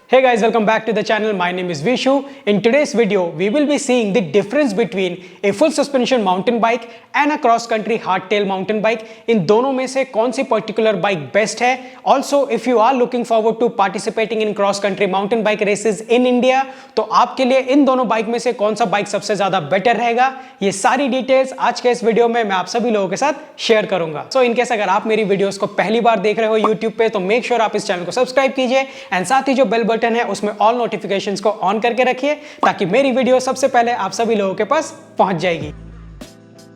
Hey guys, welcome back to the channel. My name is Vishu. In today's video, we will be seeing the difference between a full suspension mountain bike and a cross country hardtail mountain bike. इन दोनों में से कौन सी particular bike best है? Also, if you are looking forward to participating in cross country mountain bike races in India, तो आपके लिए इन दोनों bike में से कौन सा बाइक सबसे ज्यादा बेटर रहेगा? ये सारी डिटेल्स आज के इस वीडियो में मैं आप सभी लोगों के साथ शेयर करूंगा. So, इनकेस अगर आप मेरी वीडियोस को पहली बार देख रहे हो YouTube पे, तो मेक श्योर आप इस चैनल को सब्सक्राइब कीजिए एंड साथ ही जो बेल बटन है उसमें ऑल नोटिफिकेशंस को ऑन करके रखिए ताकि मेरी वीडियो सबसे पहले आप सभी लोगों के पास पहुंच जाएगी.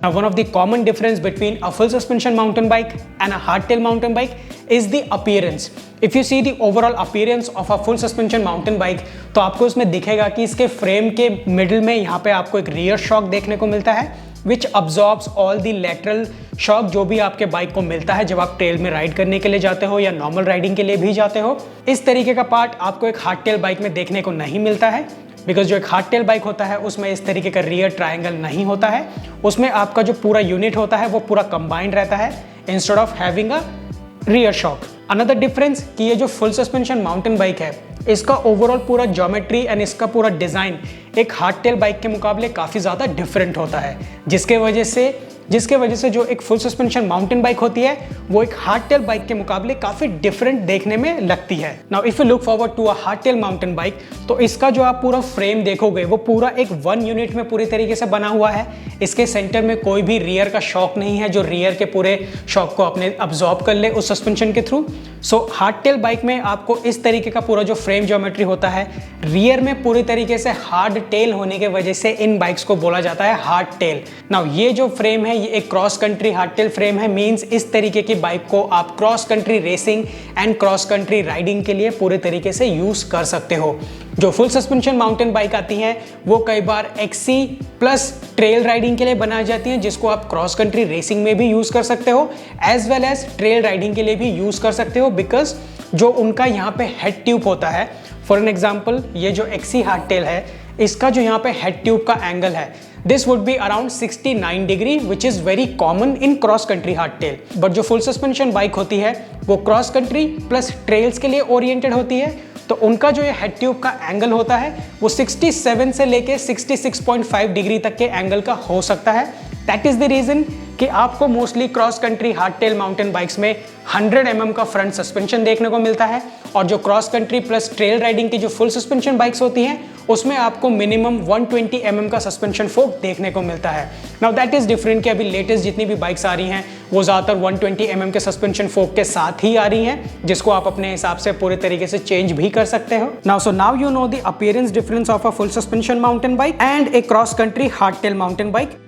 Now, one of the common difference between a full suspension mountain bike and a hardtail mountain bike is the appearance. If you see the overall appearance of a full suspension mountain bike, तो आपको उसमें दिखेगा कि इसके frame के middle में यहाँ पे आपको एक रियर शॉक देखने को मिलता है which absorbs all the lateral shock जो भी आपके बाइक को मिलता है जब आप ट्रेल में राइड करने के लिए जाते हो या नॉर्मल राइडिंग के लिए भी जाते हो. इस तरीके का पार्ट आपको एक हार्डटेल बाइक में देखने को नहीं मिलता है बिकॉज जो एक हार्डटेल बाइक होता है उसमें इस तरीके का रियर ट्रायंगल नहीं होता है. उसमें आपका जो पूरा यूनिट होता है वो पूरा कंबाइंड रहता है instead of having a rear shock. Another difference कि ये जो फुल सस्पेंशन माउंटेन बाइक है इसका ओवरऑल पूरा ज्योमेट्री एंड इसका पूरा डिज़ाइन एक हार्डटेल बाइक के मुकाबले काफ़ी ज़्यादा डिफरेंट होता है जिसके वजह से जो एक फुल सस्पेंशन माउंटेन बाइक होती है वो एक हार्डटेल बाइक के मुकाबले काफ़ी डिफरेंट देखने में लगती है. Now if you look forward to a hardtail mountain bike तो इसका जो आप पूरा फ्रेम देखोगे वो पूरा एक वन यूनिट में पूरी तरीके से बना हुआ है. इसके सेंटर में कोई भी रियर का शॉक नहीं है जो रियर के पूरे शॉक को अपने अब्जॉर्ब कर ले उस सस्पेंशन के थ्रू. सो हार्डटेल बाइक में आपको इस तरीके का पूरा जो फ्रेम ज्योमेट्री होता है रियर में पूरी तरीके से हार्ड टेल होने की वजह से इन बाइक्स को बोला जाता है हार्ड टेल. नाउ ये जो फ्रेम है ये एक क्रॉस कंट्री हार्डटेल फ्रेम है. मींस इस तरीके की बाइक को आप cross country racing and cross country riding के लिए पूरे तरीके से यूज कर सकते हो. जो फुल सस्पेंशन माउंटेन बाइक आती हैं वो कई बार एक्सी प्लस ट्रेल राइडिंग के लिए बनाई जाती हैं जिसको आप क्रॉस कंट्री रेसिंग में भी यूज कर सकते हो as well as trail riding के लिए भी यूज कर सकते हो बिकॉज जो उनका यहाँ पे हेड ट्यूब होता है. फॉर एन एग्जाम्पल ये जो एक्सी हार्डटेल है इसका जो यहाँ पे हेड ट्यूब का एंगल है this would be around 69 degree which is very common in cross country hardtail. but जो full suspension बाइक होती है वो क्रॉस कंट्री प्लस ट्रेल्स के लिए ओरिएंटेड होती है तो उनका जो ये हेड ट्यूब का एंगल होता है वो 67 से लेके 66.5 डिग्री तक के एंगल का हो सकता है. दैट इज द रीजन कि आपको mostly cross country hardtail mountain bikes में 100 mm का फ्रंट सस्पेंशन देखने को मिलता है और जो cross country plus trail riding की जो फुल सस्पेंशन बाइक्स होती हैं उसमें आपको मिनिमम 120 mm का सस्पेंशन फोक देखने को मिलता है. नाउ दैट इज डिफरेंट कि अभी लेटेस्ट जितनी भी बाइक्स आ रही हैं वो ज़्यादातर 120 mm के सस्पेंशन फोक के साथ ही आ रही हैं जिसको आप अपने हिसाब से पूरे तरीके से चेंज भी कर सकते हो. Now you know the appearance difference of a full suspension mountain bike and a cross country hardtail mountain bike.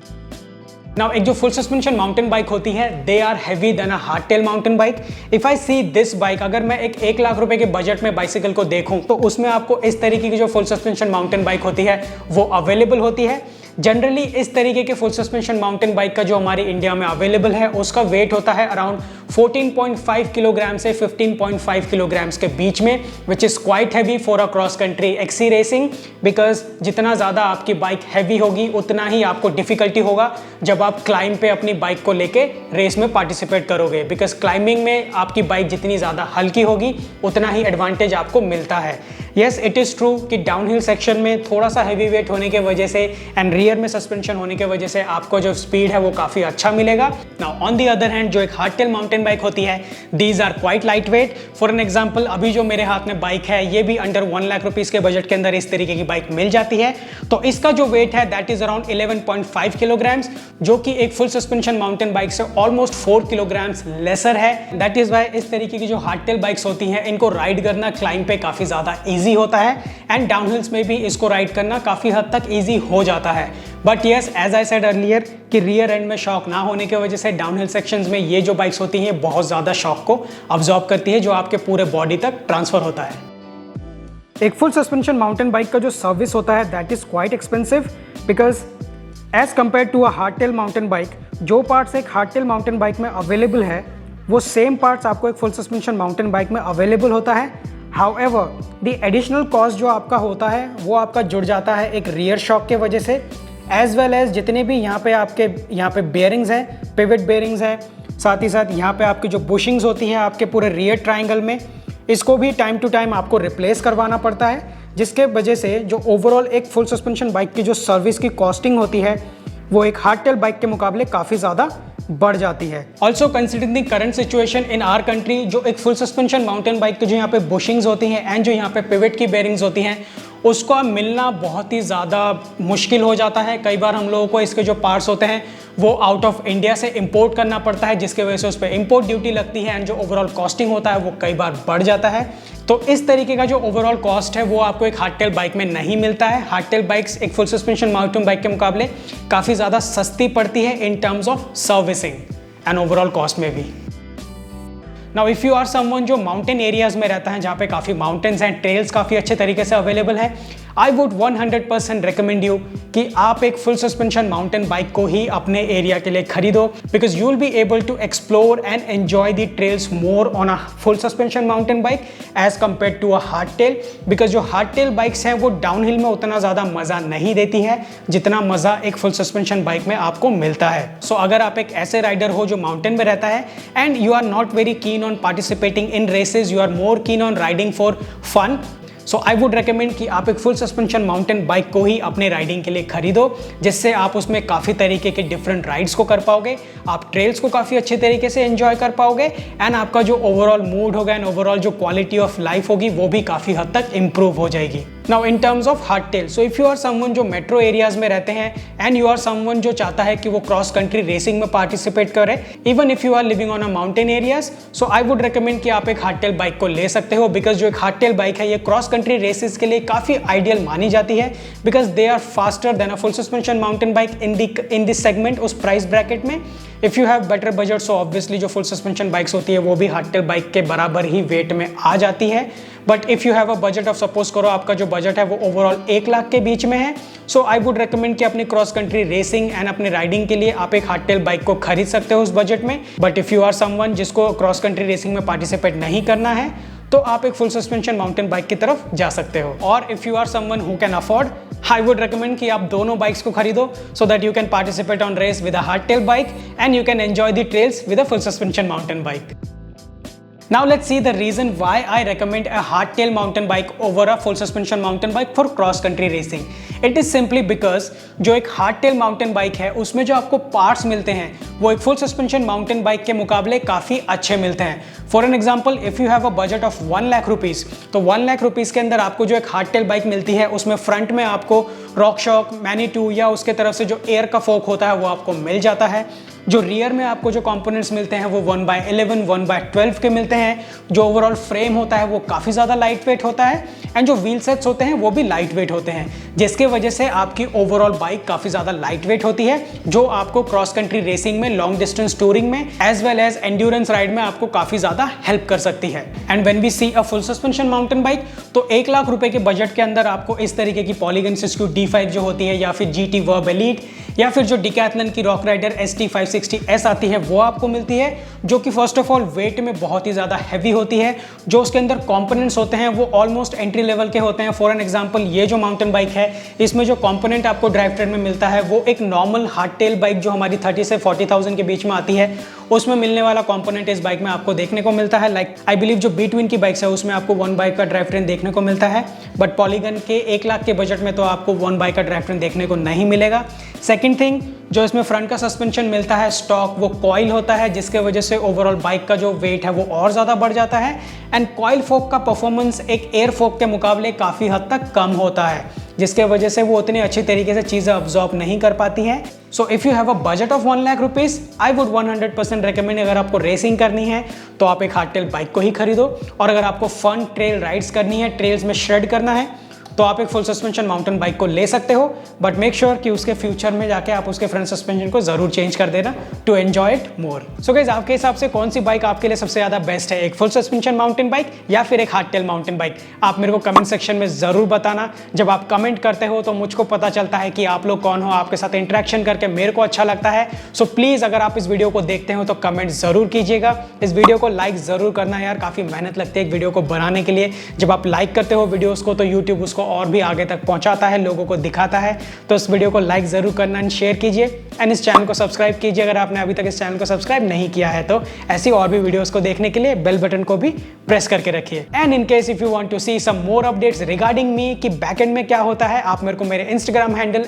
Now एक जो फुल सस्पेंशन माउंटेन बाइक होती है they are heavy than a hardtail mountain bike. If I see this bike अगर मैं एक 1 लाख रुपए के budget में बाइसिकल को देखूं तो उसमें आपको इस तरीके की जो फुल सस्पेंशन माउंटेन बाइक होती है वो अवेलेबल होती है. जनरली इस तरीके के फुल सस्पेंशन माउंटेन बाइक का जो हमारी इंडिया में अवेलेबल है उसका वेट होता है अराउंड 14.5 किलोग्राम से 15.5 किलोग्राम्स के बीच में which is quite heavy for a cross country XC racing because जितना ज़्यादा आपकी बाइक हैवी होगी उतना ही आपको डिफिकल्टी होगा जब आप क्लाइंब पे अपनी बाइक को लेके रेस में पार्टिसिपेट करोगे बिकॉज क्लाइंबिंग में आपकी बाइक जितनी ज़्यादा हल्की होगी उतना ही एडवांटेज आपको मिलता है. येस इट इज़ ट्रू कि डाउनहिल सेक्शन में थोड़ा सा हैवी वेट होने के वजह से एंड रियर में सस्पेंशन होने के वजह से आपको जो स्पीड है वो काफ़ी अच्छा मिलेगा. Now on the other hand जो एक हार्डटेल माउंटेन बाइक होती है these are quite light weight. For an example अभी जो मेरे हाथ में बाइक है ये भी अंडर 1 लाख रुपीज़ के बजट के अंदर इस तरीके की बाइक मिल जाती है. तो इसका जो वेट है दैट इज अराउंड 11.5 किलोग्राम्स जो कि एक फुल सस्पेंशन माउंटेन बाइक से ऑलमोस्ट 4 किलोग्राम्स लेसर है. दैट इज वाई इस तरीके की जो हार्डटेल बाइक्स होती हैं इनको राइड करना क्लाइंब पे काफ़ी ज़्यादा ईजी होता है एंड डाउनहिल्स में भी इसको राइड करना काफ़ी हद तक ईजी हो जाता है. But yes as I said earlier कि रियर एंड में शॉक ना होने की वजह से डाउनहिल सेक्शंस में ये जो बाइक्स होती हैं बहुत ज़्यादा शॉक को अब्जॉर्ब करती है जो आपके पूरे बॉडी तक ट्रांसफर होता है. एक फुल सस्पेंशन माउंटेन बाइक का जो सर्विस होता है that is quite expensive because as compare to a hardtail mountain bike जो पार्ट्स एक हार्डटेल माउंटेन बाइक में अवेलेबल है वो सेम पार्ट्स आपको एक फुल सस्पेंशन माउंटेन बाइक में अवेलेबल होता है. हाउएवर द एडिशनल कॉस्ट जो आपका होता है वो आपका जुड़ जाता है एक रियर शॉक के वजह से एज वेल एज जितने भी यहाँ पे बेयरिंग्स हैं पिवट बेयरिंग्स हैं साथ ही साथ यहाँ पे आपकी जो बुशिंग्स होती हैं आपके पूरे रियर ट्राइंगल में इसको भी टाइम टू टाइम आपको रिप्लेस करवाना पड़ता है, जिसके वजह से जो ओवरऑल एक फुल सस्पेंशन बाइक की जो सर्विस की कॉस्टिंग होती है वो एक हार्डटेल बाइक के मुकाबले काफ़ी ज़्यादा बढ़ जाती है। Also considering the current situation in our country, जो एक फुल सस्पेंशन माउंटेन बाइक की जो यहाँ पे बुशिंग्स होती हैं एंड जो यहाँ पे पिवट की बेयरिंग्स होती हैं उसका मिलना बहुत ही ज़्यादा मुश्किल हो जाता है। कई बार हम लोगों को इसके जो पार्ट्स होते हैं वो आउट ऑफ इंडिया से इंपोर्ट करना पड़ता है, जिसके वजह से उस पर इंपोर्ट ड्यूटी लगती है एंड जो ओवरऑल कॉस्टिंग होता है वो कई बार बढ़ जाता है। तो इस तरीके का जो ओवरऑल कॉस्ट है वो आपको एक हार्डटेल बाइक में नहीं मिलता है। हार्डटेल बाइक्स एक फुल सस्पेंशन माउंटेन बाइक के मुकाबले काफ़ी ज़्यादा सस्ती पड़ती है in terms of servicing and overall cost में भी। Now if you are someone जो माउंटेन एरियाज में रहता है जहाँ पे काफ़ी माउंटेन्स एंड ट्रेल्स काफ़ी अच्छे तरीके से अवेलेबल है, आई वुड 100% रिकमेंड यू कि आप एक फुल सस्पेंशन माउंटेन बाइक को ही अपने एरिया के लिए खरीदो, because you will be able to explore and enjoy the trails more on a full suspension mountain bike as compare to a hardtail. Because जो hardtail bikes हैं वो downhill में उतना ज़्यादा मज़ा नहीं देती है जितना मज़ा एक फुल सस्पेंशन बाइक में आपको मिलता है। सो अगर आप एक ऐसे राइडर हो जो माउंटेन में रहता है and you are not very keen on participating in races, you are more keen on riding for fun, so I would recommend कि आप एक फुल सस्पेंशन माउंटेन बाइक को ही अपने राइडिंग के लिए खरीदो, जिससे आप उसमें काफ़ी तरीके के डिफरेंट राइड्स को कर पाओगे, आप ट्रेल्स को काफ़ी अच्छे तरीके से एंजॉय कर पाओगे एंड आपका जो ओवरऑल मूड होगा एंड ओवरऑल जो क्वालिटी ऑफ लाइफ होगी वो भी काफ़ी हद तक इंप्रूव हो जाएगी। Now in terms of hardtail, so if you are someone जो मेट्रो एरियाज में रहते हैं एंड यू आर समवन जो चाहता है कि वो क्रॉस कंट्री रेसिंग में पार्टिसिपेट करे, even if you are living on a mountain areas, so I would recommend कि आप एक हार्डटेल बाइक को ले सकते हो, बिकॉज जो एक हार्डटेल बाइक है ये क्रॉस कंट्री रेसेस के लिए काफ़ी आइडियल मानी जाती है, because they are faster than a full suspension mountain bike in this segment, उस प्राइस ब्रैकेट में। If you have better budget, so obviously जो फुल सस्पेंशन बाइक्स होती है वो भी हार्डटेल बाइक के बराबर ही वेट में आ जाती है। But if you have a budget of, suppose करो आपका जो बजट है वो ओवरऑल 1 लाख के बीच में है, सो आई वुड रिकमेंड कि अपनी क्रॉस कंट्री रेसिंग एंड अपने राइडिंग के लिए आप एक हार्डटेल बाइक को खरीद सकते हो उस बजट में। But if you are someone जिसको क्रॉस कंट्री रेसिंग में पार्टिसिपेट नहीं करना है तो आप एक फुल सस्पेंशन माउंटेन बाइक की तरफ जा सकते हो। और if you are someone who can afford, I would recommend कि आप दोनों बाइक्स को खरीदो, so that you can participate on race with a hardtail bike and you can enjoy the trails with a full suspension mountain bike. Now let's see the reason why I recommend a hardtail mountain bike over a full suspension mountain bike for cross country racing. It is simply because जो एक hardtail mountain bike है उसमें जो आपको parts मिलते हैं वो एक full suspension mountain bike के मुकाबले काफ़ी अच्छे मिलते हैं. For an example, if you have a budget of 1 lakh rupees, तो 1 लाख रुपीज़ के अंदर आपको जो एक हार्डटेल बाइक मिलती है उसमें फ्रंट में आपको रॉकशॉक, मैनीटू या उसके तरफ से जो एयर का फोक होता है वो आपको मिल जाता है. जो रियर में आपको जो कंपोनेंट्स मिलते हैं वो 1/11, 1/12 के मिलते हैं. जो ओवरऑल फ्रेम होता है वो काफ़ी ज़्यादा लाइट वेट होता है एंड जो व्हील सेट्स होते हैं वो भी लाइट वेट होते हैं, जिसके वजह से आपकी ओवरऑल बाइक काफ़ी ज़्यादा लाइट वेट होती है, जो आपको क्रॉस कंट्री रेसिंग में, लॉन्ग डिस्टेंस टूरिंग में as well as endurance ride में आपको काफ़ी ज़्यादा हेल्प कर सकती है. And when we see a full suspension mountain bike, तो 1 लाख रुपए के बजट के अंदर आपको इस तरीके की पॉलीगन सिस्क्यू D5 जो होती है या फिर GT वर्ब एलीट या फिर जो डिकैथलन की रॉक राइडर ST560S आती है वो आपको मिलती है, जो कि फर्स्ट ऑफ ऑल वेट में बहुत ही ज़्यादा हैवी होती है. जो उसके अंदर कंपोनेंट्स होते हैं वो ऑलमोस्ट एंट्री लेवल के होते हैं. फॉर एन एग्जांपल, ये जो माउंटेन बाइक है इसमें जो कंपोनेंट आपको ड्राइव ट्रेन में मिलता है वो एक नॉर्मल हार्डटेल बाइक जो हमारी 30 से 40,000 के बीच में आती है उसमें मिलने वाला कंपोनेंट इस बाइक में आपको देखने को मिलता है. लाइक आई बिलीव जो B-twin की बाइक्स है उसमें आपको 1 बाइक का ड्राइव ट्रेन देखने को मिलता है, बट पॉलीगन के 1 लाख के बजट में तो आपको 1 बाइक का ड्राइव ट्रेन देखने को नहीं मिलेगा. सेकेंड थिंग, जो इसमें फ्रंट का सस्पेंशन मिलता है स्टॉक, वो कॉइल होता है, जिसके वजह से ओवरऑल बाइक का जो वेट है वो और ज़्यादा बढ़ जाता है. एंड कॉइल फोक का परफॉर्मेंस एक एयर फोक के मुकाबले काफ़ी हद तक कम होता है, जिसके वजह से वो उतनी अच्छी तरीके से चीज़ें अब्जॉर्ब नहीं कर पाती हैं. सो if you have a budget of 1 lakh rupees, I would 100% recommend, अगर आपको रेसिंग करनी है तो आप एक हार्डटेल बाइक को ही खरीदो, और अगर आपको फन ट्रेल राइड्स करनी है, ट्रेल्स में श्रेड करना है, तो आप एक फुल सस्पेंशन माउंटेन बाइक को ले सकते हो. बट मेक श्योर कि उसके फ्यूचर में जाके आप उसके फ्रंट सस्पेंशन को जरूर चेंज कर देना to enjoy it more. So guys, आपके हिसाब से कौन सी बाइक आपके लिए सबसे ज़्यादा बेस्ट है, एक फुल सस्पेंशन माउंटेन बाइक या फिर एक हार्डटेल माउंटेन बाइक? आप मेरे को कमेंट सेक्शन में ज़रूर बताना. जब आप कमेंट करते हो तो मुझको पता चलता है कि आप लोग कौन हो, आपके साथ इंटरेक्शन करके मेरे को अच्छा लगता है. सो प्लीज़, अगर आप इस वीडियो को देखते हो तो कमेंट ज़रूर कीजिएगा. इस वीडियो को लाइक ज़रूर करना यार, काफ़ी मेहनत लगती है एक वीडियो को बनाने के लिए. जब आप लाइक करते हो वीडियोज़ को तो यूट्यूब उसको और भी आगे तक पहुंचाता है, लोगों को दिखाता है। तो इस वीडियो को लाइक ज़रूर करना एंड शेयर कीजिए एंड इस चैनल को सब्सक्राइब कीजिए अगर आपने अभी तक इस चैनल को सब्सक्राइब नहीं किया है। तो ऐसी और भी वीडियोज़ को देखने के लिए बेल बटन को भी प्रेस करके रखिए। And in case if you want to see some more updates regarding me कि बैकएंड में क्या होता है, आप मेरे को मेरे इंस्टाग्राम हैंडल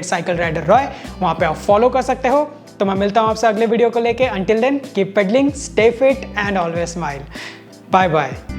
@cycleriderroy वहाँ पे आप फॉलो कर सकते हो। तो मैं मिलता हूँ आपसे अगले वीडियो को लेके। Until then keep pedalling, stay fit and always smile. Bye bye.